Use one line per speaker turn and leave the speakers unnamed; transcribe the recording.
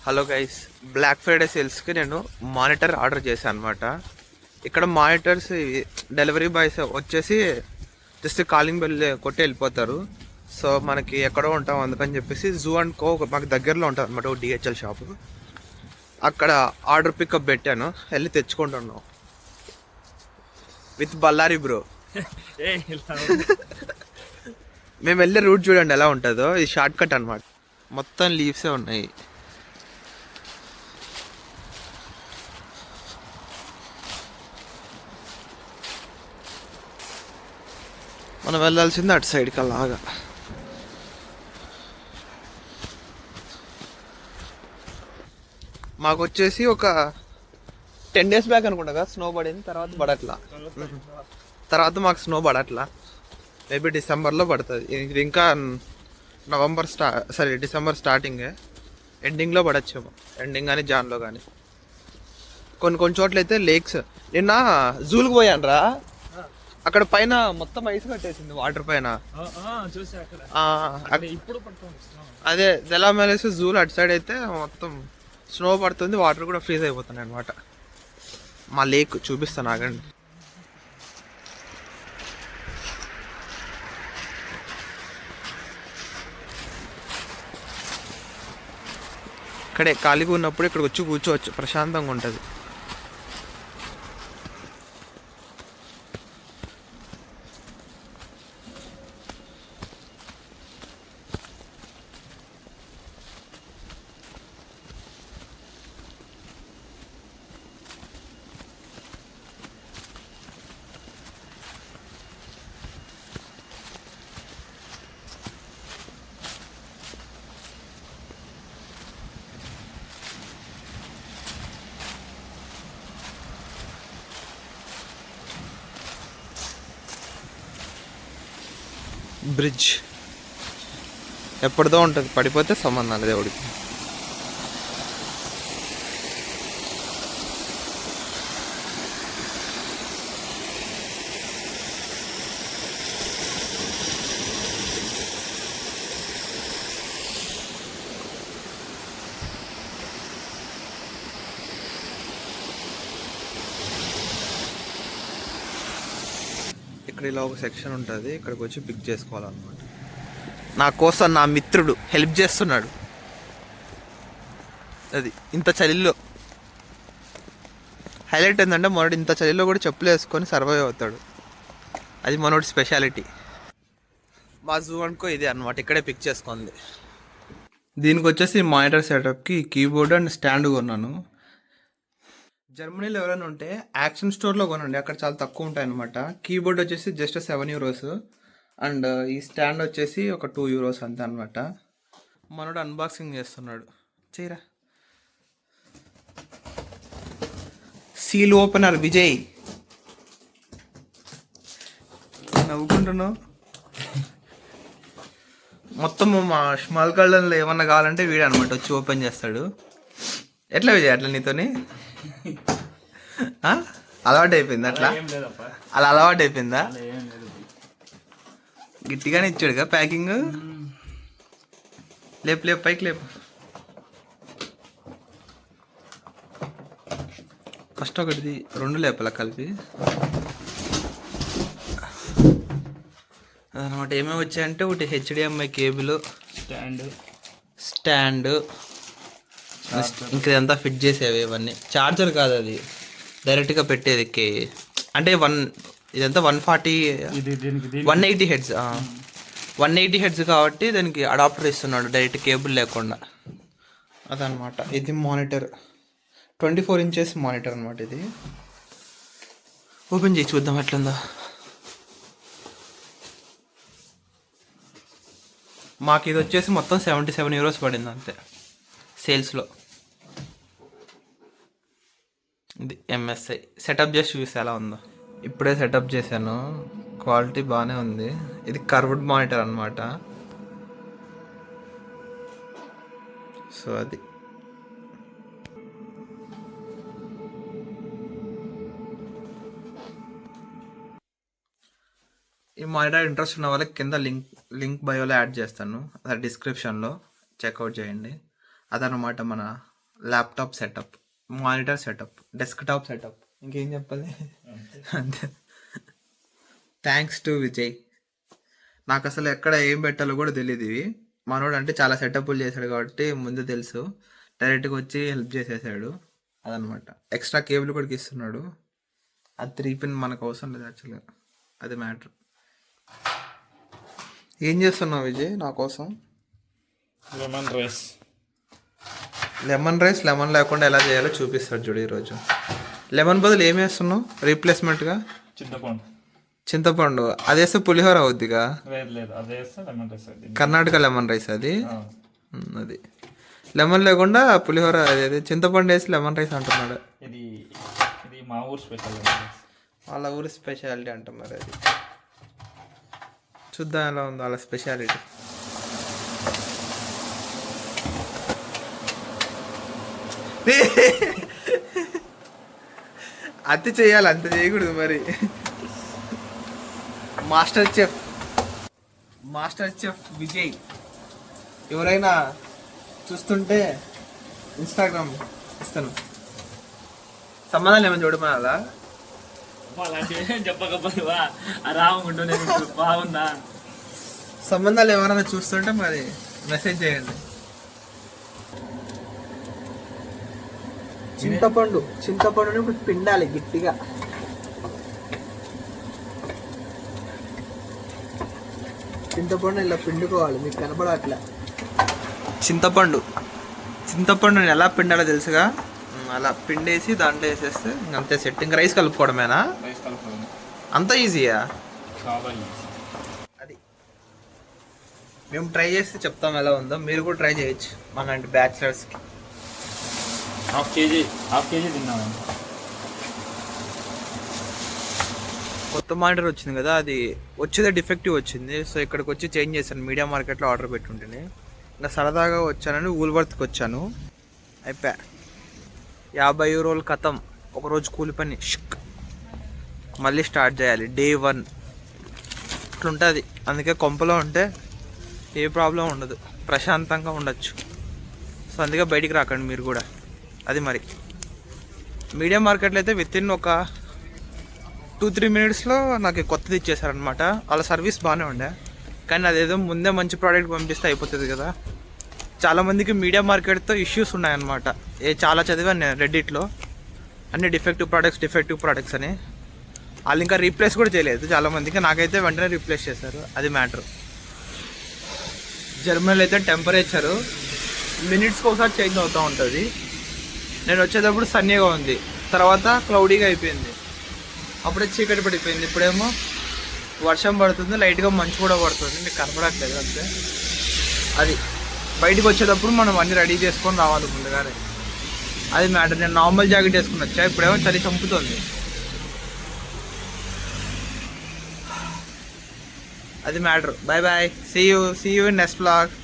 Hello guys, black Friday సేల్స్కి నేను monitor order చేశాను అనమాట. ఇక్కడ మానిటర్స్ డెలివరీ బాయ్స్ వచ్చేసి జస్ట్ కాలింగ్ బెల్ కొట్టి వెళ్ళిపోతారు. సో మనకి ఎక్కడో ఉంటాం, అందుకని చెప్పేసి జూ అండ్ కో మాకు దగ్గరలో ఉంటుంది అనమాట, ఒక డిహెచ్ఎల్ షాపు. అక్కడ ఆర్డర్ పికప్ పెట్టాను, వెళ్ళి తెచ్చుకుంటున్నాం విత్ బల్లారి బ్రో. మేము వెళ్ళే రూట్ చూడండి ఎలా ఉంటుందో. ఇది షార్ట్ కట్ అనమాట, మొత్తం లీవ్సే ఉన్నాయి. మనం వెళ్ళాల్సింది అటు సైడ్కి అలాగా. మాకు వచ్చేసి ఒక 10 days బ్యాక్ అనుకుంటా కదా స్నో పడింది, తర్వాత పడట్లా. తర్వాత మాకు స్నో పడట్లా, మేబీ డిసెంబర్లో పడుతుంది. ఇది ఇంకా నవంబర్ డిసెంబర్ స్టార్టింగే, ఎండింగ్లో పడచ్చేమో, ఎండింగ్ కానీ జాన్లో కానీ. కొన్ని చోట్ల అయితే లేక్స్. నిన్న జూలకు పోయాను రా, అక్కడ పైన మొత్తం ఐస్ కట్టేసింది వాటర్ పైన. అదే దెలామెలేసి జూలు అటు సైడ్ అయితే మొత్తం స్నో పడుతుంది, వాటర్ కూడా ఫ్రీజ్ అయిపోతున్నాయి అనమాట. మా లేక్ చూపిస్తాను ఆగండి. ఇక్కడే ఖాళీగా ఉన్నప్పుడు ఇక్కడికి వచ్చి కూర్చోవచ్చు, ప్రశాంతంగా ఉంటుంది. బ్రిడ్జ్ ఎప్పటిదో ఉంటుంది, పడిపోతే సంబంధాలు దేవుడికి. ఇక్కడ ఇలా ఒక సెక్షన్ ఉంటుంది, ఇక్కడికి వచ్చి పిక్ చేసుకోవాలన్నమాట. నా కోసం నా మిత్రుడు హెల్ప్ చేస్తున్నాడు. అది ఇంత చలిలో హైలైట్ ఏంటంటే, మనోడు ఇంత చలిలో కూడా చెప్పులు వేసుకొని సర్వైవ్ అవుతాడు. అది మనోడి స్పెషాలిటీ. మా జూ అనుకో ఇది అనమాట, ఇక్కడే పిక్ చేసుకుంది. దీనికి వచ్చేసి మానిటర్ సెటప్కి కీబోర్డ్ అండ్ స్టాండ్ కొన్నాను. జర్మనీలో ఎవరైనా ఉంటే యాక్షన్ స్టోర్లో కొనండి, అక్కడ చాలా తక్కువ ఉంటాయి అనమాట. కీబోర్డ్ వచ్చేసి జస్ట్ €7 అండ్ ఈ స్టాండ్ వచ్చేసి ఒక €2 అంతే అనమాట. మనోడు అన్బాక్సింగ్ చేస్తున్నాడు, చేయరా. సీల్ ఓపెనర్ విజయ్, నవ్వుకుంటున్నావు. మొత్తం మా స్మాల్ కళ్ళల్లో ఏమన్నా కావాలంటే వీడు అనమాట వచ్చి ఓపెన్ చేస్తాడు. ఎట్లా విజయ్, అట్లా నీతోని అలవాటు అయిపోయింది? అట్లా అలా అలవాటు అయిపోయిందా? గట్టిగానే ఇచ్చాడుగా ప్యాకింగ్. లేపు పైకి లేపు. ఫస్ట్ ఒకటిది 2 లేపల కలిపి అదనమాట. ఏమేమి వచ్చాయంటే ఒకటి HDMI కేబుల్, స్టాండ్, ఇంక ఇదంతా ఫిట్ చేసేవి ఇవన్నీ. చార్జర్ కాదు, అది డైరెక్ట్గా పెట్టేది. అంటే ఇదంతా 180 హెడ్స్ 180 హెడ్స్ కాబట్టి దానికి అడాప్టర్ ఇస్తున్నాడు డైరెక్ట్ కేబుల్ లేకుండా. అదనమాట. ఇది మానిటర్ 24 inches మానిటర్ అనమాట. ఇది ఓపెన్ చేసి చూద్దాం ఎట్లుందో. మాకు ఇది వచ్చేసి మొత్తం €77 పడింది అంతే సేల్స్లో. ఇది MSI సెటప్ చేసి చూసి ఎలా ఉందో. ఇప్పుడే సెటప్ చేశాను, క్వాలిటీ బాగానే ఉంది. ఇది కర్వ్డ్ మానిటర్ అనమాట. సో అది ఈ మానిటర్ ఇంట్రెస్ట్ ఉన్న వాళ్ళకి కింద లింక్ బయోలో యాడ్ చేస్తాను, అది డిస్క్రిప్షన్లో చెక్అవుట్ చేయండి. అదనమాట మన laptop setup, monitor setup, desktop setup, ఇంకేం చెప్పాలి. అంతే. Thanks to Vijay. నాకు అసలు ఎక్కడ ఏం పెట్టాలో కూడా తెలియదు. ఇవి మనోడు అంటే చాలా సెటప్లు చేశాడు కాబట్టి ముందు తెలుసు. డైరెక్ట్గా వచ్చి హెల్ప్ చేసేసాడు. అదనమాట. ఎక్స్ట్రా కేబుల్ కూడా ఇస్తున్నాడు. అది 3 పిన్ మనకు అవసరం లేదు యాక్చువల్గా. అది మ్యాటర్. ఏం చేస్తున్నావు విజయ్ నా కోసం?
Lemon rice.
Lemon rice lemon లేకుండా ఎలా చేయాలో చూపిస్తాడు చూడు ఈరోజు. లెమన్ బదులు ఏం వేస్తున్నావు రీప్లేస్మెంట్గా?
చింతపండు.
చింతపండు. అది వేస్తే పులిహోర అవుద్దిగా.
లేదు అదే వేస్తే lemon rice.
Karnataka lemon rice అది. అది లెమన్ లేకుండా పులిహోర. అదే చింతపండు వేసి లెమన్ రైస్ అంటున్నాడు.
ఇది ఇది మా ఊరు స్పెషల్.
వాళ్ళ ఊరి స్పెషాలిటీ అంట మరి. అది చూద్దాం ఎలా ఉందో వాళ్ళ స్పెషాలిటీ. అతి చేయాలి, అంత చేయకూడదు మరి. మాస్టర్ చెఫ్ విజయ్ ఎవరైనా చూస్తుంటే ఇన్స్టాగ్రామ్ ఇస్తాను. సంబంధాలు ఏమైనా చూడమనాలా?
చెప్పకపోయివా రాముంటూ బాగుందా?
సంబంధాలు ఎవరైనా చూస్తుంటే మరి మెసేజ్ చేయండి. చింతపండుని ఇప్పుడు పిండాలి గట్టిగా. చింతపండు ఇలా పిండుకోవాలి. మీకు కనపడట్లే. చింతపండుని ఎలా పిండాలో తెలుసుగా. అలా పిండేసి దాంట్లో వేసేస్తే అంతే సెట్. ఇంకా రైస్ కలుపుకోవడమేనా?
రైస్ కలుపుకోవడం
అంత ఈజీయా?
చాలా ఈజీ.
అది మేము ట్రై చేస్తే చెప్తాం ఎలా ఉందో. మీరు కూడా ట్రై చేయొచ్చు మనంటి బ్యాచిలర్స్కి.
హాఫ్ కేజీ తిన్నాను.
కొత్త మానిటర్ వచ్చింది కదా, అది వచ్చేదే డిఫెక్టివ్ వచ్చింది. సో ఇక్కడికి వచ్చి చేంజ్ చేశాను. మీడియా మార్కెట్లో ఆర్డర్ పెట్టుంటేనే ఇంకా సరదాగా వచ్చానని ఊల్వర్త్కి వచ్చాను. అయిపోయా 50 యూరోలు కథం. ఒకరోజు కూలి పని మళ్ళీ స్టార్ట్ చేయాలి డే 1. అట్లుంటుంది. అందుకే కొంపలో ఉంటే ఏ ప్రాబ్లం ఉండదు, ప్రశాంతంగా ఉండొచ్చు. సో అందుకే బయటికి రాకండి మీరు కూడా. అది మరి. మీడియా మార్కెట్లో అయితే వితిన్ ఒక 2-3 మినిట్స్లో నాకు కొత్తది ఇచ్చేసారనమాట. వాళ్ళ సర్వీస్ బాగానే ఉండే, కానీ అదేదో ముందే మంచి ప్రోడక్ట్ పంపిస్తే అయిపోతుంది కదా. చాలామందికి మీడియా మార్కెట్తో ఇష్యూస్ ఉన్నాయన్నమాట. చాలా చదివాను నేను రెడ్డిట్లో, అన్ని డిఫెక్టివ్ ప్రోడక్ట్స్ అని. వాళ్ళు ఇంకా రీప్లేస్ కూడా చేయలేదు చాలామందికి. నాకైతే వెంటనే రీప్లేస్ చేశారు. అది మ్యాటర్. జర్మనీలో అయితే టెంపరేచరు మినిట్స్కి ఒకసారి చేంజ్ అవుతూ ఉంటుంది. నేను వచ్చేటప్పుడు సన్నీగా ఉంది, తర్వాత క్లౌడీగా అయిపోయింది, అప్పుడే చీకటి పడిపోయింది. ఇప్పుడేమో వర్షం పడుతుంది, లైట్గా మంచు కూడా పడుతుంది. మీకు కనపడట్లేదు అంతే. అది బయటకు వచ్చేటప్పుడు మనం అన్నీ రెడీ చేసుకొని రావాలి ముందుగానే. అది మ్యాటర్. నేను నార్మల్ జాకెట్ వేసుకుని వచ్చా, ఇప్పుడేమో చలి చంపుతుంది. అది matter. Bye bye. See you in next vlog.